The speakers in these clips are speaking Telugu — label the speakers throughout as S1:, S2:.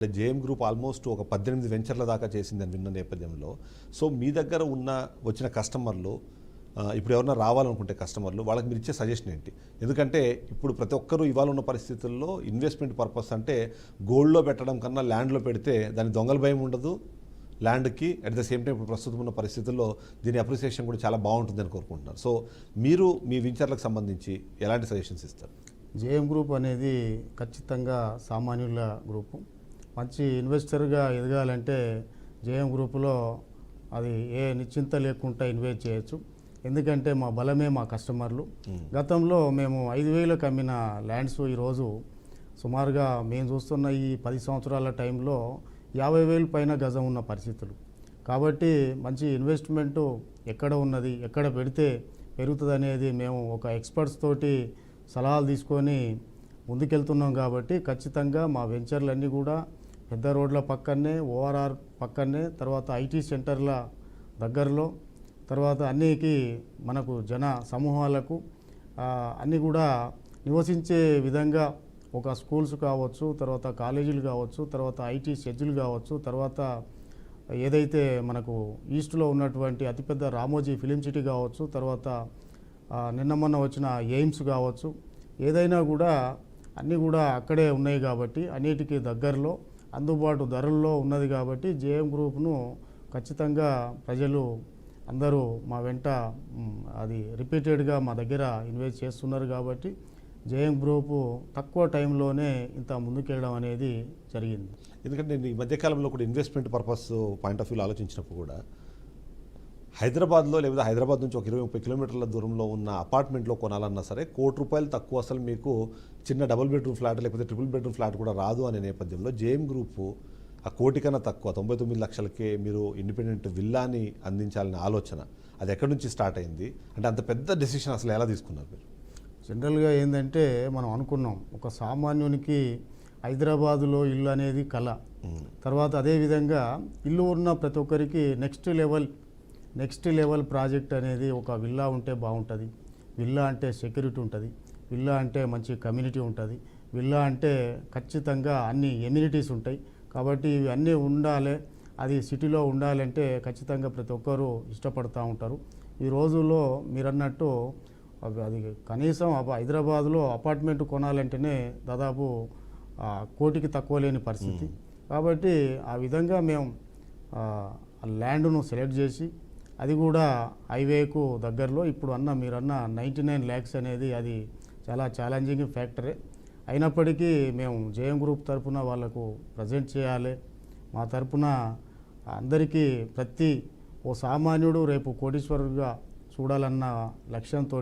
S1: జేఎం గ్రూప్ ఆల్మోస్ట్ ఒక 18 వెంచర్ల దాకా చేసిందని విన్న నేపథ్యంలో సో మీ దగ్గర వచ్చిన కస్టమర్లు ఇప్పుడు ఎవరైనా రావాలనుకుంటే కస్టమర్లు వాళ్ళకి మీరు ఇచ్చే సజెషన్ ఏంటి? ఎందుకంటే ఇప్పుడు ప్రతి ఒక్కరూ ఇవాళ ఉన్న పరిస్థితుల్లో ఇన్వెస్ట్మెంట్ పర్పస్ అంటే గోల్డ్లో పెట్టడం కన్నా ల్యాండ్లో పెడితే దాని దొంగల భయం ఉండదు ల్యాండ్కి. అట్ ద సేమ్ టైం ఇప్పుడు ప్రస్తుతం ఉన్న పరిస్థితుల్లో దీని అప్రిసియేషన్ కూడా చాలా బాగుంటుందని కోరుకుంటున్నారు. సో మీరు మీ వెంచర్లకు సంబంధించి ఎలాంటి సజెషన్స్ ఇస్తారు?
S2: జేఎం గ్రూప్ అనేది ఖచ్చితంగా సామాన్యుల గ్రూపు. మంచి ఇన్వెస్టర్గా ఎదగాలంటే జేఎం గ్రూపులో అది ఏ నిశ్చింత లేకుండా ఇన్వెస్ట్ చేయొచ్చు. ఎందుకంటే మా బలమే మా కస్టమర్లు. గతంలో మేము 5,000కి అమ్మిన ల్యాండ్స్ ఈరోజు సుమారుగా మేము చూస్తున్న ఈ 10 సంవత్సరాల టైంలో 50,000 పైన గజం ఉన్న పరిస్థితులు. కాబట్టి మంచి ఇన్వెస్ట్మెంటు ఎక్కడ ఉన్నది, ఎక్కడ పెడితే పెరుగుతుంది అనేది మేము ఒక ఎక్స్పర్ట్స్ తోటి సలహాలు తీసుకొని ముందుకెళ్తున్నాం. కాబట్టి ఖచ్చితంగా మా వెంచర్లన్నీ కూడా పెద్ద రోడ్ల పక్కనే, ఓఆర్ఆర్ పక్కనే, తర్వాత ఐటీ సెంటర్ల దగ్గరలో, తర్వాత అన్నికి మనకు జన సమూహాలకు అన్నీ కూడా నివసించే విధంగా ఒక స్కూల్స్ కావచ్చు, తర్వాత కాలేజీలు కావచ్చు, తర్వాత ఐటీ షెడ్యూల్ కావచ్చు, తర్వాత ఏదైతే మనకు ఈస్ట్లో ఉన్నటువంటి అతిపెద్ద రామోజీ ఫిలిం సిటీ కావచ్చు, తర్వాత నిన్న మొన్న వచ్చిన ఎయిమ్స్ కావచ్చు, ఏదైనా కూడా అన్నీ కూడా అక్కడే ఉన్నాయి. కాబట్టి అన్నిటికీ దగ్గరలో అందుబాటు ధరల్లో ఉన్నది. కాబట్టి జేఎం గ్రూప్ను ఖచ్చితంగా ప్రజలు అందరూ మా వెంట అది రిపీటెడ్గా మా దగ్గర ఇన్వెస్ట్ చేస్తున్నారు. కాబట్టి జేఎం గ్రూపు తక్కువ టైంలోనే ఇంత ముందుకెళ్ళడం అనేది జరిగింది.
S1: ఎందుకంటే నేను ఈ మధ్యకాలంలో కూడా ఇన్వెస్ట్మెంట్ పర్పస్ పాయింట్ ఆఫ్ వ్యూలో ఆలోచించినప్పుడు కూడా హైదరాబాద్లో లేదా హైదరాబాద్ నుంచి ఒక 20-30 కిలోమీటర్ల దూరంలో ఉన్న అపార్ట్మెంట్లో కొనాలన్నా సరే ₹1,00,00,000 తక్కువ అసలు మీకు చిన్న డబుల్ బెడ్రూమ్ ఫ్లాట్ లేకపోతే ట్రిపుల్ బెడ్రూమ్ ఫ్లాట్ కూడా రాదు అనే నేపథ్యంలో జేఎం గ్రూపు ఆ 1,00,00,000 కన్నా తక్కువ 99 లక్షలకే మీరు ఇండిపెండెంట్ విల్లాని అందించాలనే ఆలోచన అది ఎక్కడి నుంచి స్టార్ట్ అయింది? అంటే అంత పెద్ద డెసిషన్ అసలు ఎలా తీసుకున్నారు మీరు?
S2: జనరల్గా ఏంటంటే మనం అనుకున్నాం ఒక సామాన్యునికి హైదరాబాదులో ఇల్లు అనేది కళ. తర్వాత అదేవిధంగా ఇల్లు ఉన్న ప్రతి ఒక్కరికి నెక్స్ట్ లెవెల్ ప్రాజెక్ట్ అనేది ఒక విల్లా ఉంటే బాగుంటుంది. విల్లా అంటే సెక్యూరిటీ ఉంటుంది, విల్లా అంటే మంచి కమ్యూనిటీ ఉంటుంది, విల్లా అంటే ఖచ్చితంగా అన్ని ఎమ్యూనిటీస్ ఉంటాయి. కాబట్టి ఇవి అన్నీ ఉండాలి. అది సిటీలో ఉండాలంటే ఖచ్చితంగా ప్రతి ఒక్కరూ ఇష్టపడుతూ ఉంటారు. ఈ రోజుల్లో మీరన్నట్టు అది కనీసం హైదరాబాద్లో అపార్ట్మెంట్ కొనాలంటేనే దాదాపు 1,00,00,000కి తక్కువ లేని పరిస్థితి. కాబట్టి ఆ విధంగా మేము ల్యాండ్ను సెలెక్ట్ చేసి అది కూడా హైవేకు దగ్గరలో ఇప్పుడు మీరన్న 99 lakhs అనేది అది చాలా ఛాలెంజింగ్ ఫ్యాక్టరే. అయినప్పటికీ మేము జేఎం గ్రూప్ తరఫున వాళ్ళకు ప్రజెంట్ చేయాలి. మా తరఫున అందరికీ ప్రతి ఓ సామాన్యుడు రేపు కోటీశ్వరుడుగా చూడాలన్న లక్ష్యంతో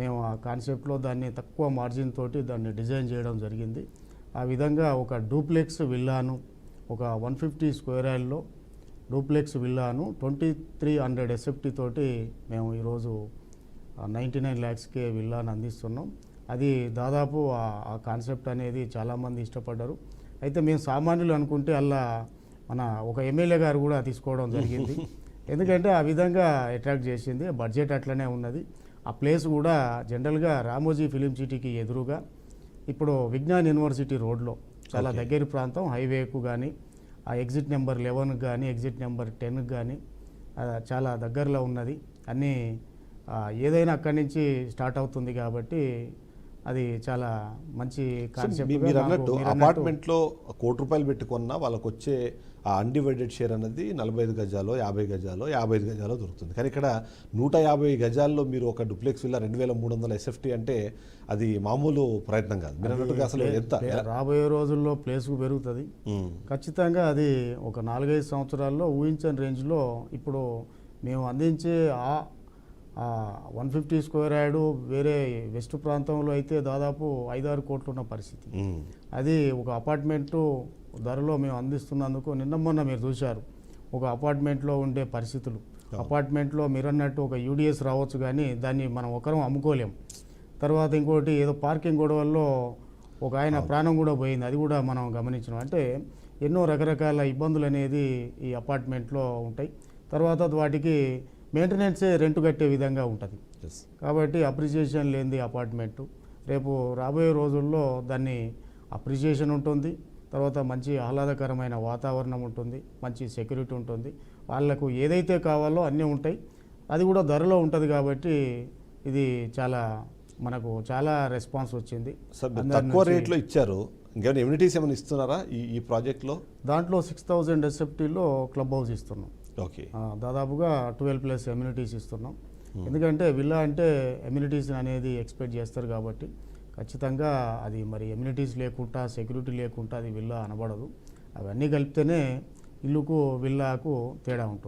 S2: మేము ఆ కాన్సెప్ట్లో దాన్ని తక్కువ మార్జిన్ తోటి దాన్ని డిజైన్ చేయడం జరిగింది. ఆ విధంగా ఒక డూప్లెక్స్ విల్లాను ఒక 150 స్క్వేర్ యార్డ్లో డూప్లెక్స్ విల్లాను 2,300 SFT తోటి మేము ఈరోజు 99 lakhsకే విల్లాను అందిస్తున్నాం. అది దాదాపు ఆ కాన్సెప్ట్ అనేది చాలామంది ఇష్టపడ్డారు. అయితే మేము సామాన్యులు అనుకుంటే అలా మన ఒక ఎమ్మెల్యే గారు కూడా తీసుకోవడం జరిగింది. ఎందుకంటే ఆ విధంగా అట్రాక్ట్ చేసింది. బడ్జెట్ అట్లనే ఉన్నది. ఆ ప్లేస్ కూడా జనరల్గా రామోజీ ఫిలిం సిటీకి ఎదురుగా ఇప్పుడు విజ్ఞాన్ యూనివర్సిటీ రోడ్లో చాలా దగ్గర ప్రాంతం. హైవేకు కానీ ఆ ఎగ్జిట్ నెంబర్ 11కి కానీ ఎగ్జిట్ నెంబర్ 10కి కానీ చాలా దగ్గరలో ఉన్నది. అన్నీ ఏదైనా అక్కడి నుంచి స్టార్ట్ అవుతుంది. కాబట్టి అది చాలా మంచి కాన్సెప్ట్.
S1: మీరు అన్నట్టు అపార్ట్మెంట్లో ₹1,00,00,000 పెట్టుకున్నా వాళ్ళకు వచ్చే ఆ అన్డివైడెడ్ షేర్ అనేది 45 గజాలో 50 గజాలో 55 గజాలో దొరుకుతుంది. కానీ ఇక్కడ 150 గజాల్లో మీరు ఒక డూప్లెక్స్ విల్లా 2,300 SFT అంటే అది మామూలు ప్రయత్నం కాదు. మీరు అన్నట్టుగా అసలు ఎంత
S2: రాబోయే రోజుల్లో ప్లేస్కు పెరుగుతుంది ఖచ్చితంగా. అది ఒక 4-5 సంవత్సరాల్లో ఊహించని రేంజ్లో ఇప్పుడు మేము అందించే 150 స్క్వేర్ యార్డు వేరే వెస్ట్ ప్రాంతంలో అయితే దాదాపు 5-6 కోట్లు ఉన్న పరిస్థితి. అది ఒక అపార్ట్మెంటు ధరలో మేము అందిస్తున్నందుకు నిన్న మొన్న మీరు చూశారు ఒక అపార్ట్మెంట్లో ఉండే పరిస్థితులు. అపార్ట్మెంట్లో మీరన్నట్టు ఒక యూడిఎస్ రావచ్చు కానీ దాన్ని మనం ఒకరం అమ్ముకోలేం. తర్వాత ఇంకోటి ఏదో పార్కింగ్ గొడవల్లో ఒక ఆయన ప్రాణం కూడా పోయింది. అది కూడా మనం గమనించినాం. అంటే ఎన్నో రకరకాల ఇబ్బందులు అనేది ఈ అపార్ట్మెంట్లో ఉంటాయి. తర్వాత వాటికి మెయింటెనెన్సే రెంట్ కట్టే విధంగా ఉంటుంది. కాబట్టి అప్రిసియేషన్ లేనిది అపార్ట్మెంటు రేపు రాబోయే రోజుల్లో దాన్ని అప్రిసియేషన్ ఉంటుంది. తర్వాత మంచి ఆహ్లాదకరమైన వాతావరణం ఉంటుంది, మంచి సెక్యూరిటీ ఉంటుంది, వాళ్ళకు ఏదైతే కావాలో అన్నీ ఉంటాయి. అది కూడా ధరలో ఉంటుంది కాబట్టి ఇది మనకు చాలా రెస్పాన్స్ వచ్చింది.
S1: సార్ మీరు
S2: అందరి
S1: తక్కువ
S2: నుంచి.
S1: రేట్లో ఇచ్చారు, ఇంకేమైనా ఎమ్యూనిటీస్ ఏమైనా ఇస్తున్నారా ఈ ప్రాజెక్ట్లో?
S2: దాంట్లో 6000 ఎస్ఎఫ్టీలో క్లబ్ హౌస్ ఇస్తున్నాం.
S1: ఓకే.
S2: దాదాపుగా 12+ ఎమ్యూనిటీస్ ఇస్తున్నాం. ఎందుకంటే విల్లా అంటే ఎమ్యూనిటీస్ అనేది ఎక్స్పెక్ట్ చేస్తారు కాబట్టి ఖచ్చితంగా అది మరి ఎమ్యూనిటీస్ లేకుండా సెక్యూరిటీ లేకుండా అది విల్లా అనబడదు. అవన్నీ కలిపితేనే ఇల్లుకు విల్లాకు తేడా ఉంటుంది.